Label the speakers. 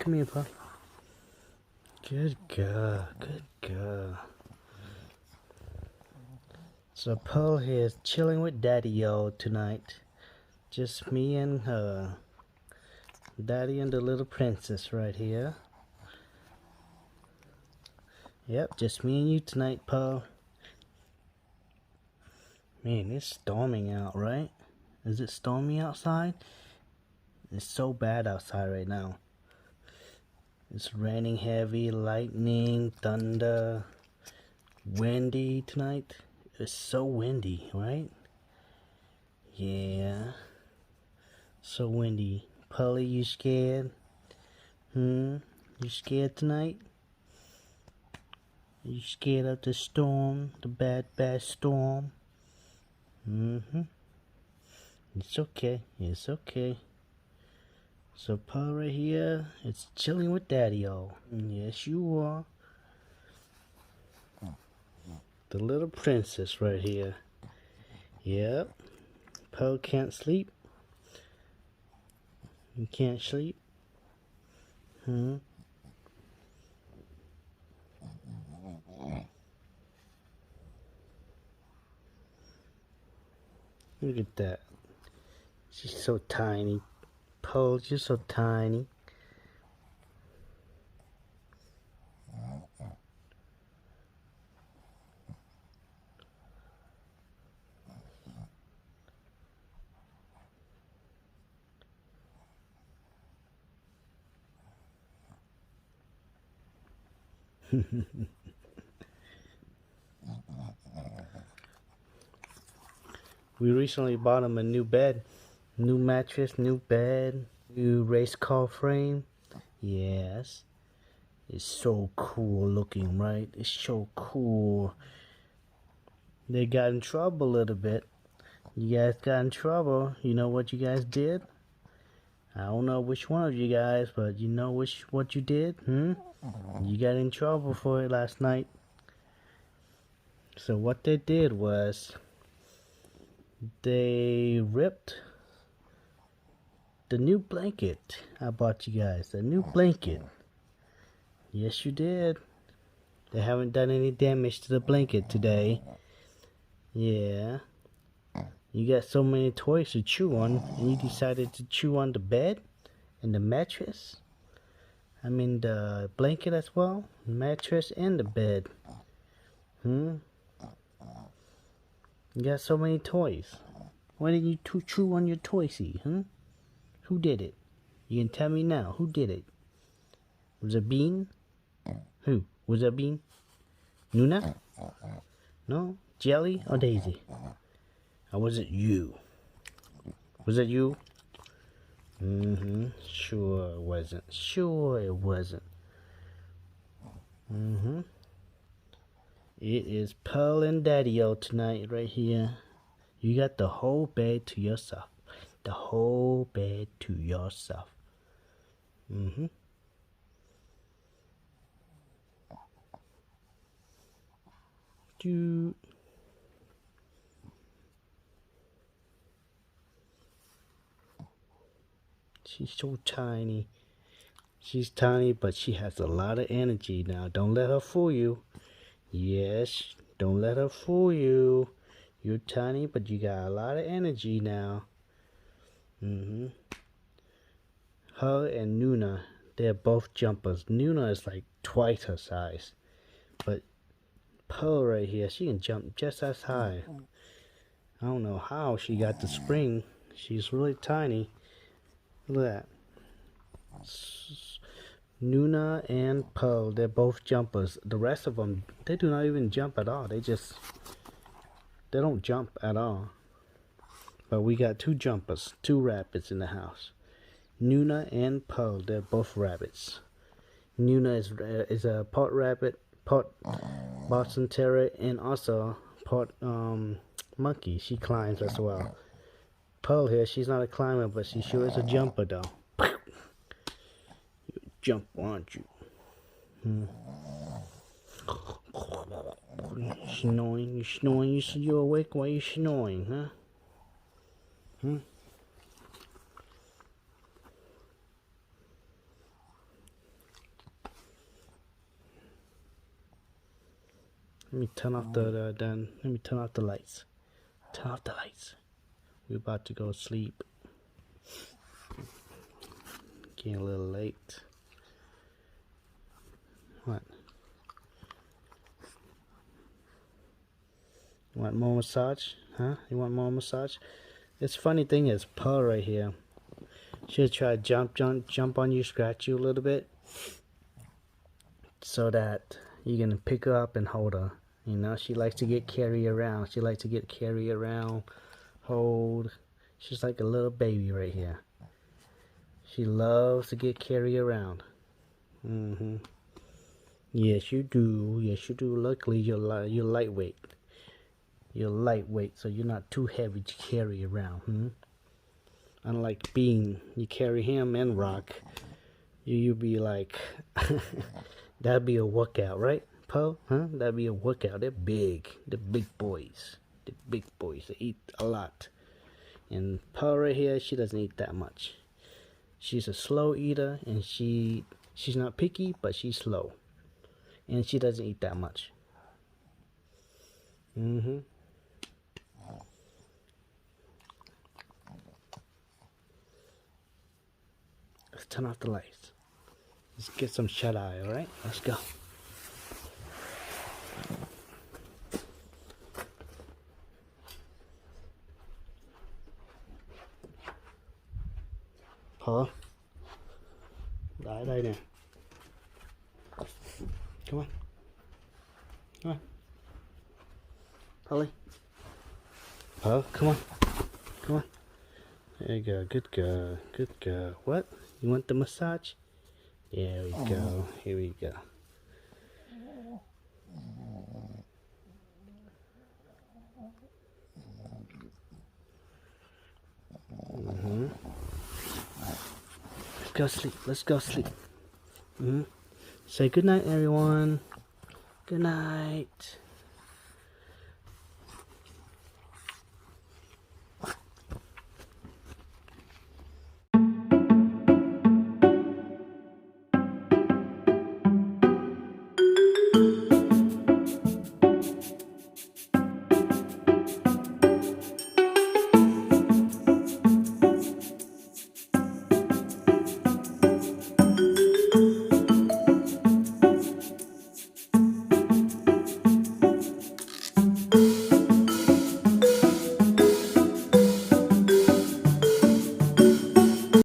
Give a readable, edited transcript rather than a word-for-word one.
Speaker 1: Come here, Pearl. Good girl. Good girl. So Pearl here is chilling with Daddy-O tonight. Just me and her. Daddy and the little princess right here. Yep, just me and you tonight, Pearl. Man, it's storming out, right? Is it stormy outside? It's so bad outside right now. It's raining heavy, lightning, thunder, windy tonight. It's so windy, right? Yeah. So windy. Pearly, you scared? You scared tonight? You scared of the storm? The bad storm? It's okay. It's okay. So Pearl right here is chilling with Daddy-O. Yes, you are. The little princess right here. Yep. Pearl can't sleep. You can't sleep? Look at that. She's so tiny. Pearl, you're so tiny. We recently bought him a new bed. New mattress, new bed, new race car frame. Yes. It's so cool looking, right? It's so cool. They got in trouble a little bit. You guys got in trouble. You know what you guys did? I don't know which one of you guys, but you know what you did? You got in trouble for it last night. So what they did was they ripped the new blanket I bought you guys. The new blanket. Yes, you did. They haven't done any damage to the blanket today. Yeah. You got so many toys to chew on, and you decided to chew on the bed and the mattress. I mean the blanket as well, mattress and the bed. You got so many toys. Why didn't you chew on your toysy, Who did it? You can tell me now. Who did it? Was it Bean? Who? Was it Bean? Nuna? No? Jelly or Daisy? Or was it you? Was it you? Sure it wasn't. Sure it wasn't. It is Pearl and Daddy-O tonight right here. You got the whole bed to yourself. The whole bed to yourself. Dude. She's so tiny. She's tiny, but she has a lot of energy now. Don't let her fool you. Yes, don't let her fool you. You're tiny, but you got a lot of energy now. Her and Nuna, they're both jumpers. Nuna is like twice her size. But Pearl right here, she can jump just as high. I don't know how she got the spring. She's really tiny. Look at that. Nuna and Pearl, they're both jumpers. The rest of them, they do not even jump at all. They don't jump at all. But we got two jumpers, two rabbits in the house. Nuna and Pearl, they're both rabbits. Nuna is a part rabbit, part Boston Terrier, and also part monkey. She climbs as well. Pearl here, she's not a climber, but she sure is a jumper though. You jump, aren't you? Snoring, you snoring, you're awake while you're snoring, huh? Let me turn off the let me turn off the lights. Turn off the lights. We're about to go to sleep. Getting a little late. What? You want more massage? Huh? You want more massage? This funny thing is Pearl right here. She'll try to jump on you, scratch you a little bit, so that you can pick her up and hold her. You know, she likes to get carried around. She likes to get carried around, hold. She's like a little baby right here. She loves to get carried around. Yes, you do. Yes, you do. Luckily, you're lightweight. You're lightweight, so you're not too heavy to carry around. Unlike Bean, you carry him and Rock. You be like, that'd be a workout, right, Poe? Huh? That'd be a workout. They're big. The big boys. The big boys. They eat a lot. And Poe right here, she doesn't eat that much. She's a slow eater, and she's not picky, but she's slow. And she doesn't eat that much. Let's turn off the lights. Let's get some shut eye, alright? Let's go. Paul, lie there. Come on. Come on. Polly. Paul, come on. Come on. There you go. Good girl. Good girl. What? You want the massage? There we go. Here we go. Let's go sleep. Let's go sleep. Say good night, everyone. Good night.